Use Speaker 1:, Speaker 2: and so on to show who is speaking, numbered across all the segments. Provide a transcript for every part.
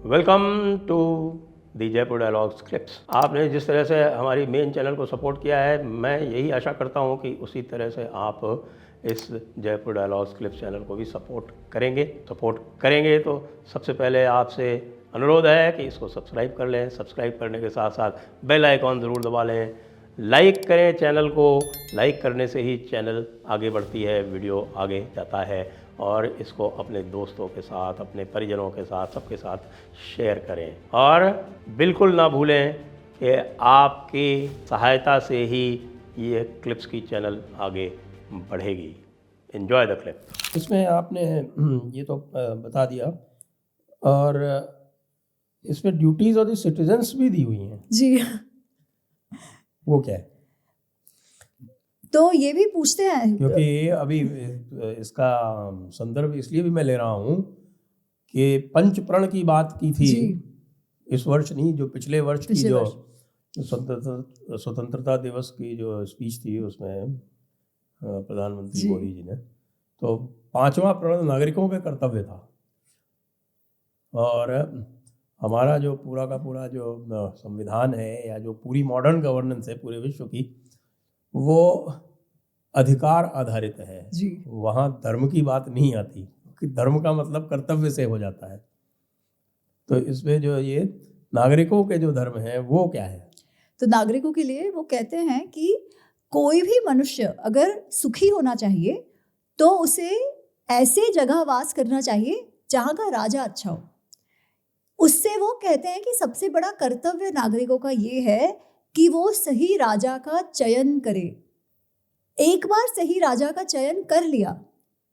Speaker 1: Welcome to the Jaipur dialogues clips. आपने जिस तरह से हमारी मेन चैनल को सपोर्ट किया है, मैं यही आशा करता हूं कि उसी तरह से आप इस जयपुर डायलॉग्स क्लिप्स चैनल को भी सपोर्ट करेंगे तो सबसे पहले आपसे अनुरोध है कि इसको सब्सक्राइब कर लें। सब्सक्राइब करने के साथ साथ बेल आइकॉन ज़रूर दबा लें। लाइक करें चैनल को। लाइक करने से ही चैनल आगे बढ़ती है, वीडियो आगे जाता है। और इसको अपने दोस्तों के साथ, अपने परिजनों के साथ, सबके साथ शेयर करें। और बिल्कुल ना भूलें कि आपकी सहायता से ही ये क्लिप्स की चैनल आगे बढ़ेगी। Enjoy the clip. इसमें आपने ये तो बता दिया, और इसमें ड्यूटीज़ ऑफ द सिटीजन्स भी दी हुई हैं
Speaker 2: जी।
Speaker 1: वो क्या है?
Speaker 2: तो ये भी पूछते हैं,
Speaker 1: क्योंकि अभी इसका संदर्भ इसलिए भी मैं ले रहा हूँ कि पंचप्रण की बात की थी इस वर्ष नहीं, जो पिछले वर्ष की जो स्वतंत्रता दिवस की जो स्पीच थी उसमें प्रधानमंत्री मोदी जी ने, तो 5वां प्रण नागरिकों के कर्तव्य था। और हमारा जो पूरा का पूरा जो संविधान है या जो पूरी मॉडर्न गवर्नेंस है पूरे विश्व की, वो अधिकार आधारित है जी। वहाँ धर्म की बात नहीं आती, कि धर्म का मतलब कर्तव्य से हो जाता है। तो इसमें जो ये नागरिकों के जो धर्म है वो क्या है?
Speaker 2: तो नागरिकों के लिए वो कहते हैं कि कोई भी मनुष्य अगर सुखी होना चाहिए तो उसे ऐसे जगह वास करना चाहिए जहाँ का राजा अच्छा हो। उससे वो कहते हैं कि सबसे बड़ा कर्तव्य नागरिकों का ये है कि वो सही राजा का चयन करे। एक बार सही राजा का चयन कर लिया,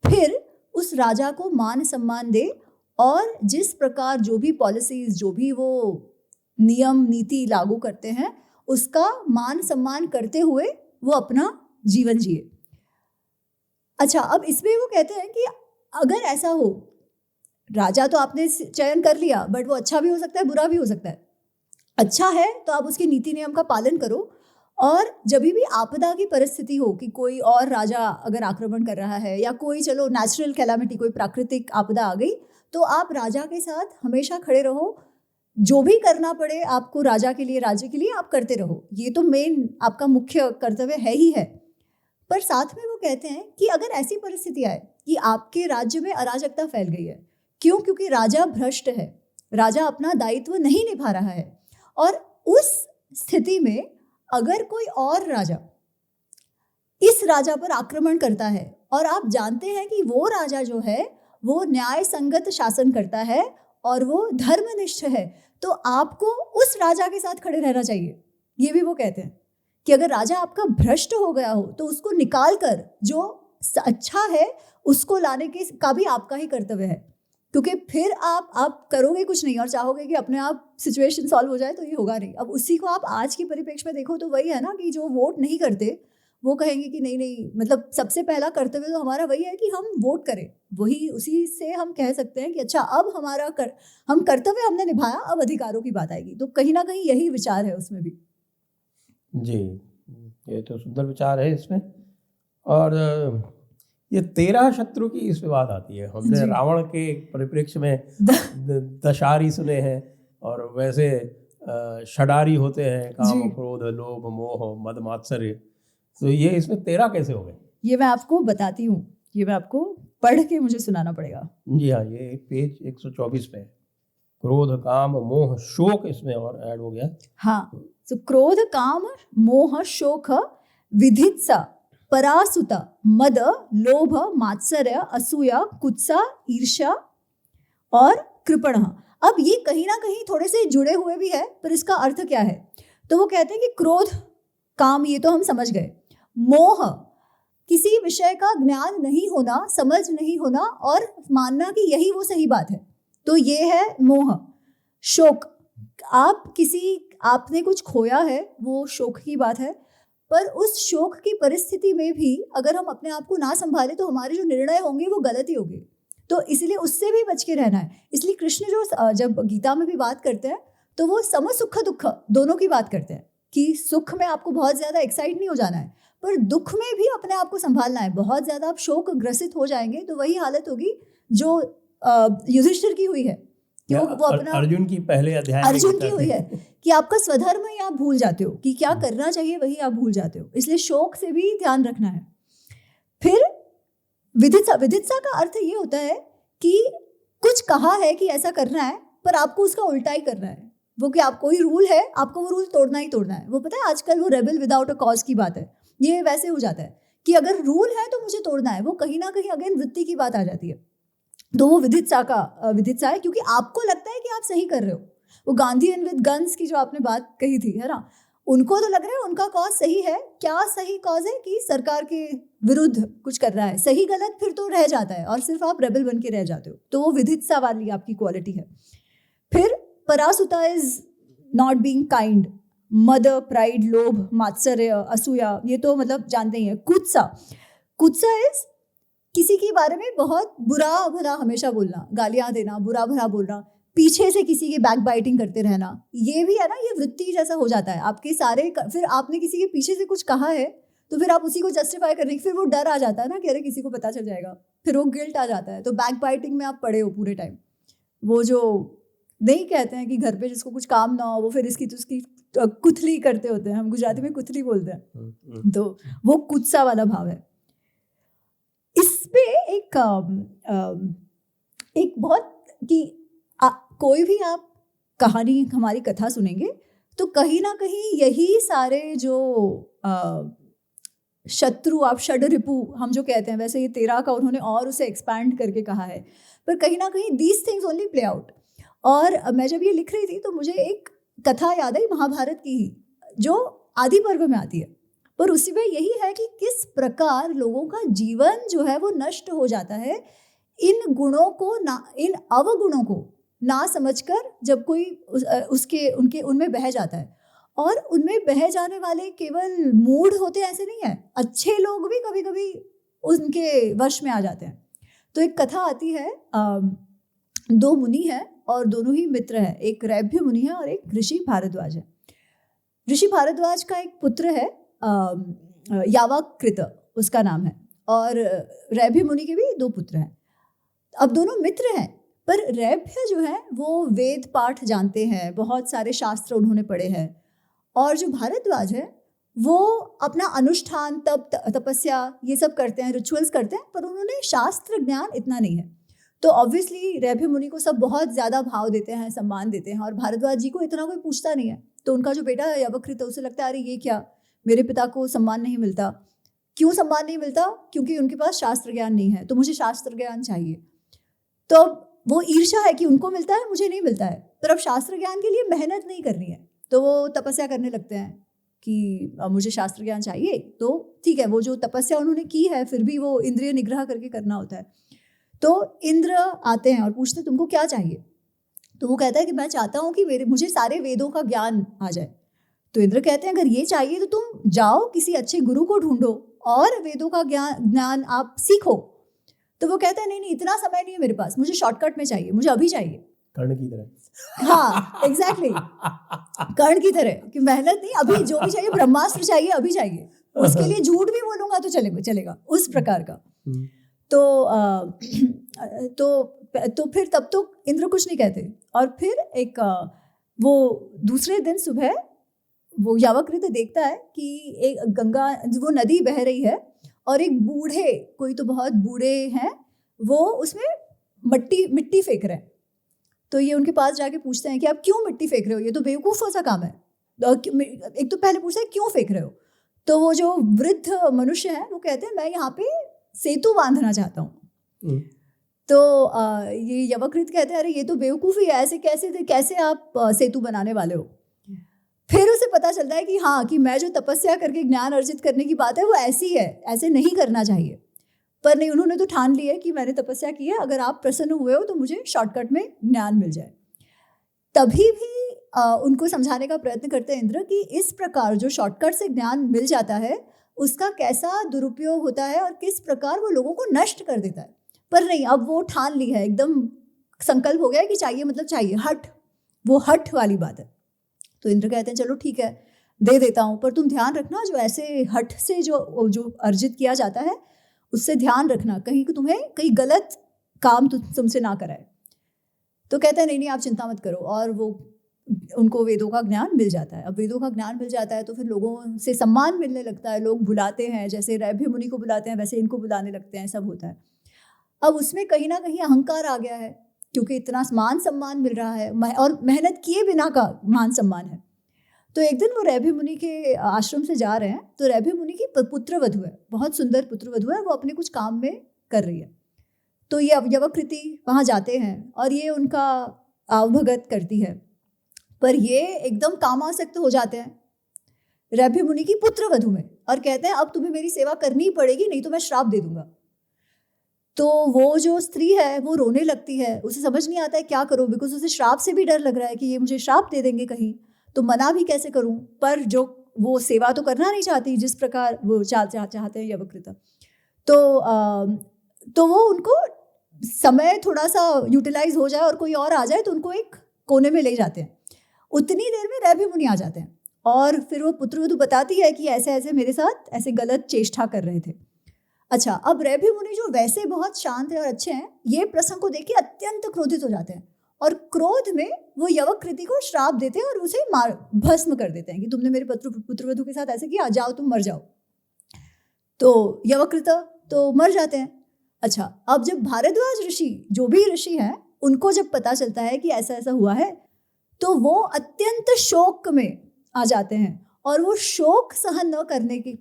Speaker 2: फिर उस राजा को मान सम्मान दे, और जिस प्रकार जो भी पॉलिसीज, जो भी वो नियम नीति लागू करते हैं, उसका मान सम्मान करते हुए वो अपना जीवन जिए। अच्छा, अब इसमें वो कहते हैं कि अगर ऐसा हो, राजा तो आपने चयन कर लिया, बट वो अच्छा भी हो सकता है, बुरा भी हो सकता है। अच्छा है तो आप उसके नीति नियम का पालन करो, और जब भी आपदा की परिस्थिति हो कि कोई और राजा अगर आक्रमण कर रहा है, या कोई चलो नेचुरल कैलामिटी, कोई प्राकृतिक आपदा आ गई, तो आप राजा के साथ हमेशा खड़े रहो। जो भी करना पड़े आपको राजा के लिए, राज्य के लिए, आप करते रहो। ये तो मेन आपका मुख्य कर्तव्य है ही है। पर साथ में वो कहते हैं कि अगर ऐसी परिस्थिति आए कि आपके राज्य में अराजकता फैल गई है, क्यों? क्योंकि राजा भ्रष्ट है, राजा अपना दायित्व नहीं निभा रहा है, और उस स्थिति में अगर कोई और राजा इस राजा पर आक्रमण करता है, और आप जानते हैं कि वो राजा जो है वो न्याय संगत शासन करता है और वो धर्मनिष्ठ है, तो आपको उस राजा के साथ खड़े रहना चाहिए। ये भी वो कहते हैं कि अगर राजा आपका भ्रष्ट हो गया हो तो उसको निकाल कर जो अच्छा है उसको लाने के का भी आपका ही कर्तव्य है, क्योंकि फिर आप करोगे कुछ नहीं और चाहोगे कि अपने आप सिचुएशन सॉल्व हो जाए, तो ये होगा नहीं। अब उसी को आप आज की परिप्रेक्ष्य में देखो तो वही है ना, कि जो वोट नहीं करते वो कहेंगे कि नहीं, मतलब सबसे पहला कर्तव्य तो हमारा वही है कि हम वोट करें। वही, उसी से हम कह सकते हैं कि अच्छा, अब हम कर्तव्य हमने निभाया, अब अधिकारों की बात आएगी। तो कहीं ना कहीं यही विचार है उसमें भी।
Speaker 1: जी, ये तो सुंदर विचार है इसमें। और ये 13 शत्रु की इसमें बात आती है। हमने रावण के परिप्रेक्ष्य में दशारी सुने हैं, और वैसे षडारी होते हैं, काम क्रोध लोभ मोह मद मात्सर्य। तो ये इसमें 13 कैसे हो गए?
Speaker 2: ये मैं आपको बताती हूँ, ये मैं आपको पढ़ के मुझे सुनाना पड़ेगा।
Speaker 1: जी हाँ, ये पेज 124 पे क्रोध काम मोह शोक इसमें और ऐड हो गया।
Speaker 2: हाँ, तो क्रोध काम मोह शोक विधित्सा परासुता मद लोभ मात्सर्य असूया कुत्सा ईर्ष्या और कृपण। अब ये कहीं ना कहीं थोड़े से जुड़े हुए भी है, पर इसका अर्थ क्या है? तो वो कहते हैं कि क्रोध काम, ये तो हम समझ गए। मोह, किसी विषय का ज्ञान नहीं होना, समझ नहीं होना, और मानना कि यही वो सही बात है, तो ये है मोह। शोक, आपने कुछ खोया है, वो शोक की बात है। पर उस शोक की परिस्थिति में भी अगर हम अपने आप को ना संभाले तो हमारे जो निर्णय होंगे वो गलत ही होंगे। तो इसलिए उससे भी बच के रहना है। इसलिए कृष्ण जो जब गीता में भी बात करते हैं तो वो सम सुख दुख दोनों की बात करते हैं, कि सुख में आपको बहुत ज़्यादा एक्साइट नहीं हो जाना है, पर दुख में भी अपने आप को संभालना है। बहुत ज़्यादा आप शोक ग्रसित हो जाएंगे तो वही हालत होगी जो युधिष्ठिर की हुई है, कि वो अपना
Speaker 1: अर्जुन की पहले अध्याय में
Speaker 2: अर्जुन की हुई है कि आपका स्वधर्म ही आप भूल जाते हो, कि क्या करना चाहिए वही आप भूल जाते हो, इसलिए शोक से भी ध्यान रखना है। फिर विदित्सा का अर्थ ये होता है कि कुछ कहा है कि ऐसा करना है, पर आपको उसका उल्टा ही करना है। वो कि आप कोई रूल है, आपको वो रूल तोड़ना ही तोड़ना है। वो पता है आजकल वो रेबल विदाउट अ कॉज की बात है, ये वैसे हो जाता है कि अगर रूल है तो मुझे तोड़ना है। वो कहीं ना कहीं अगेन वृत्ति की बात आ जाती है। तो वो विदित्सा है, क्योंकि आपको लगता है कि आप सही कर रहे हो। वो गांधी एंड विद गन्स की जो आपने बात कही थी, है ना, उनको तो लग रहा है उनका कॉज सही है। क्या सही कॉज है? कि सरकार के विरुद्ध कुछ कर रहा है। सही गलत फिर तो रह जाता है और सिर्फ आप रेबल बन के रह जाते हो। तो वो विदित्सा वाली आपकी क्वालिटी है। फिर परासुता इज नॉट बीइंग काइंड, मद, प्राइड, लोभ, मात्सर्य, असूया, ये तो मतलब जानते ही हैं। कुत्सा इज किसी के बारे में बहुत बुरा भला हमेशा बोलना, गालियां देना, बुरा भला बोलना, पीछे से किसी की बैक बाइटिंग करते रहना। ये भी है ना, ये वृत्ति जैसा हो जाता है आपके सारे। फिर आपने किसी के पीछे से कुछ कहा है तो फिर आप उसी को जस्टिफाई करने, फिर वो डर आ जाता है ना कि अरे किसी को पता चल जाएगा, फिर वो गिल्ट आ जाता है। तो बैक बाइटिंग में आप पड़े हो पूरे टाइम। वो जो नहीं कहते हैं कि घर पे जिसको कुछ काम ना हो वो फिर इसकी तो उसकी कुथली करते होते हैं, हम गुजराती में कुथली बोलते हैं। तो वो कुत्सा वाला भाव है। इस पे एक बहुत कि कोई भी आप कहानी, हमारी कथा सुनेंगे तो कहीं ना कहीं यही सारे जो शत्रु, आप षड रिपु हम जो कहते हैं, वैसे ये 13 का उन्होंने और उसे एक्सपैंड करके कहा है, पर कहीं ना कहीं these things only play out. और मैं जब ये लिख रही थी तो मुझे एक कथा याद आई महाभारत की ही, जो आदि पर्व में आती है। पर उसी में यही है कि किस प्रकार लोगों का जीवन जो है वो नष्ट हो जाता है इन गुणों को ना, इन अवगुणों को ना समझकर, जब कोई उनमें बह जाता है। और उनमें बह जाने वाले केवल मूढ़ होते हैं ऐसे नहीं है, अच्छे लोग भी कभी कभी उनके वश में आ जाते हैं। तो एक कथा आती है, 2 मुनि हैं और दोनों ही मित्र हैं। एक रैभ्य मुनि है और एक ऋषि भारद्वाज है। ऋषि भारद्वाज का एक पुत्र है, यावाकृत उसका नाम है, और रैभ्य मुनि के भी 2 पुत्र हैं। अब दोनों मित्र हैं, पर रैभ्य जो है वो वेद पाठ जानते हैं, बहुत सारे शास्त्र उन्होंने पढ़े हैं। और जो भारद्वाज है वो अपना अनुष्ठान, तप, तपस्या ये सब करते हैं, रिचुअल्स करते हैं, पर उन्होंने शास्त्र ज्ञान इतना नहीं है। तो ऑब्वियसली रैभ्य मुनि को सब बहुत ज़्यादा भाव देते हैं, सम्मान देते हैं, और भारद्वाज जी को इतना कोई पूछता नहीं है। तो उनका जो बेटा है यावकृत, उसे लगता है अरे ये क्या, मेरे पिता को सम्मान नहीं मिलता। क्यों सम्मान नहीं मिलता? क्योंकि उनके पास शास्त्र ज्ञान नहीं है, तो मुझे शास्त्र ज्ञान चाहिए। तो वो ईर्ष्या है कि उनको मिलता है, मुझे नहीं मिलता है। पर अब शास्त्र ज्ञान के लिए मेहनत नहीं करनी है, तो वो तपस्या करने लगते हैं कि मुझे शास्त्र ज्ञान चाहिए। तो ठीक है, वो जो तपस्या उन्होंने की है फिर भी वो इंद्रिय निग्रह करके करना होता है। तो इंद्र आते हैं और पूछते तुमको क्या चाहिए? तो वो कहता है कि मैं चाहता हूँ कि मुझे सारे वेदों का ज्ञान आ जाए। तो इंद्र कहते हैं अगर ये चाहिए तो तुम जाओ किसी अच्छे गुरु को ढूंढो और वेदों का ज्ञान आप सीखो। तो वो कहता है नहीं, इतना समय नहीं है मेरे पास, मुझे शॉर्टकट में चाहिए, मुझे अभी चाहिए।
Speaker 1: कर्ण की तरह।
Speaker 2: हाँ एग्जैक्टली, कर्ण की तरह कि मेहनत नहीं, अभी जो भी चाहिए, ब्रह्मास्त्र चाहिए, अभी चाहिए, उसके लिए झूठ भी बोलूंगा तो चलेगा, उस प्रकार का। तो फिर तब तो इंद्र कुछ नहीं कहते। और फिर एक वो दूसरे दिन सुबह वो यावकृत देखता है कि एक गंगा, वो नदी बह रही है और एक बूढ़े, कोई तो बहुत बूढ़े हैं, वो उसमें मिट्टी फेंक रहे हैं। तो ये उनके पास जाके पूछते हैं कि आप क्यों मिट्टी फेंक रहे हो, ये तो बेवकूफ़ों सा काम है। एक तो पहले पूछते हैं क्यों फेंक रहे हो। तो वो जो वृद्ध मनुष्य है वो कहते हैं मैं यहाँ पे सेतु बांधना चाहता हूँ। तो ये यावकृत कहते हैं अरे ये तो बेवकूफ़ी है, ऐसे कैसे आप सेतु बनाने वाले हो। फिर उसे पता चलता है कि हाँ, कि मैं जो तपस्या करके ज्ञान अर्जित करने की बात है वो ऐसी है, ऐसे नहीं करना चाहिए। पर नहीं, उन्होंने तो ठान लिया है कि मैंने तपस्या की है, अगर आप प्रसन्न हुए हो तो मुझे शॉर्टकट में ज्ञान मिल जाए। तभी भी उनको समझाने का प्रयत्न करते हैं इंद्र कि इस प्रकार जो शॉर्टकट से ज्ञान मिल जाता है उसका कैसा दुरुपयोग होता है और किस प्रकार वो लोगों को नष्ट कर देता है। पर नहीं, अब वो ठान ली है, एकदम संकल्प हो गया है कि चाहिए मतलब चाहिए, हट, वो हट वाली बात है। तो इंद्र कहते हैं चलो ठीक है दे देता हूँ, पर तुम ध्यान रखना जो ऐसे हट से जो अर्जित किया जाता है उससे ध्यान रखना, कहीं तुम्हें कहीं गलत काम तुमसे ना कराए। तो कहता है नहीं नहीं आप चिंता मत करो, और वो उनको वेदों का ज्ञान मिल जाता है। अब वेदों का ज्ञान मिल जाता है तो फिर लोगों से सम्मान मिलने लगता है, लोग बुलाते हैं, जैसे रैभ्य मुनि को बुलाते हैं वैसे इनको बुलाने लगते हैं, सब होता है। अब उसमें कहीं ना कहीं अहंकार आ गया है, क्योंकि इतना मान सम्मान मिल रहा है और मेहनत किए बिना का मान सम्मान है। तो एक दिन वो रैभ्य मुनि के आश्रम से जा रहे हैं, तो रैभ्य मुनि की पुत्र वधू है, बहुत सुंदर पुत्र वधू है, वो अपने कुछ काम में कर रही है। तो ये यवकृति वहाँ जाते हैं और ये उनका आवभगत करती है, पर ये एकदम कामासक्त हो जाते हैं रैभ्य मुनि की पुत्र वधू में, और कहते हैं अब तुम्हें मेरी सेवा करनी ही पड़ेगी, नहीं तो मैं श्राप दे दूंगा। तो वो जो स्त्री है वो रोने लगती है, उसे समझ नहीं आता है क्या करूं, बिकॉज उसे श्राप से भी डर लग रहा है कि ये मुझे श्राप दे देंगे कहीं, तो मना भी कैसे करूं, पर जो वो सेवा तो करना नहीं चाहती जिस प्रकार वो चाहते हैं यवकृत। तो वो उनको समय थोड़ा सा यूटिलाइज हो जाए और कोई और आ जाए तो उनको एक कोने में ले जाते हैं। उतनी देर में रैभ्य मुनि आ जाते हैं और फिर वो पुत्रवधू बताती है कि ऐसे ऐसे मेरे साथ ऐसे गलत चेष्टा कर रहे थे। अच्छा, अब रैभ्य मुनि जो वैसे बहुत शांत है और अच्छे हैं, ये प्रसंग को देख के अत्यंत क्रोधित हो जाते हैं और क्रोध में वो यवकृति को श्राप देते हैं और उसे भस्म कर देते हैं कि तुमने मेरे पुत्रवधू के साथ ऐसे किया, जाओ तुम मर जाओ। तो यवकृत तो मर जाते हैं। अच्छा, अब जब भारद्वाज ऋषि, जो भी ऋषि हैं, उनको जब पता चलता है कि ऐसा ऐसा हुआ है, तो वो अत्यंत शोक में आ जाते हैं और वो शोक सहन न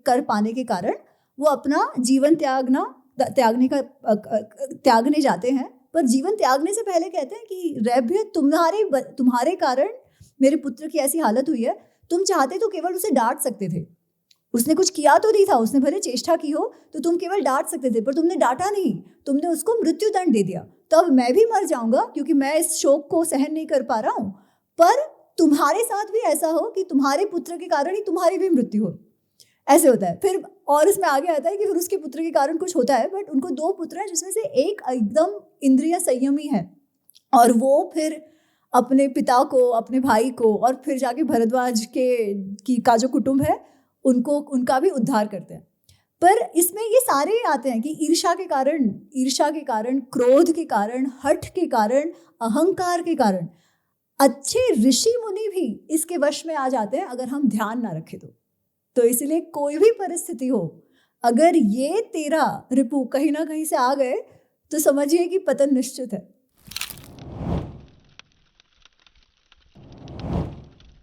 Speaker 2: कर पाने के कारण वो अपना जीवन त्यागने जाते हैं। पर जीवन त्यागने से पहले कहते हैं कि रैभ्य तुम्हारे कारण मेरे पुत्र की ऐसी हालत हुई है, तुम चाहते तो केवल उसे डांट सकते थे, उसने कुछ किया तो नहीं था, उसने भले चेष्टा की हो तो तुम केवल डांट सकते थे, पर तुमने डांटा नहीं, तुमने उसको मृत्यु दंड दे दिया। तो अब मैं भी मर जाऊंगा क्योंकि मैं इस शोक को सहन नहीं कर पा रहा हूँ, पर तुम्हारे साथ भी ऐसा हो कि तुम्हारे पुत्र के कारण ही तुम्हारी भी मृत्यु हो, ऐसे होता है। फिर और इसमें आगे आता है कि फिर उसके पुत्र के कारण कुछ होता है, बट उनको 2 पुत्र हैं जिसमें से एक एकदम इंद्रिय संयमी है और वो फिर अपने पिता को, अपने भाई को और फिर जाके भरद्वाज का जो कुटुंब है उनका भी उद्धार करते हैं। पर इसमें ये सारे आते हैं कि ईर्ष्या के कारण, क्रोध के कारण, हठ के कारण, अहंकार के कारण अच्छे ऋषि मुनि भी इसके वश में आ जाते हैं अगर हम ध्यान ना रखें तो इसलिए कोई भी परिस्थिति हो, अगर ये 13 रिपु कहीं ना कहीं से आ गए तो समझिए कि पतन निश्चित है।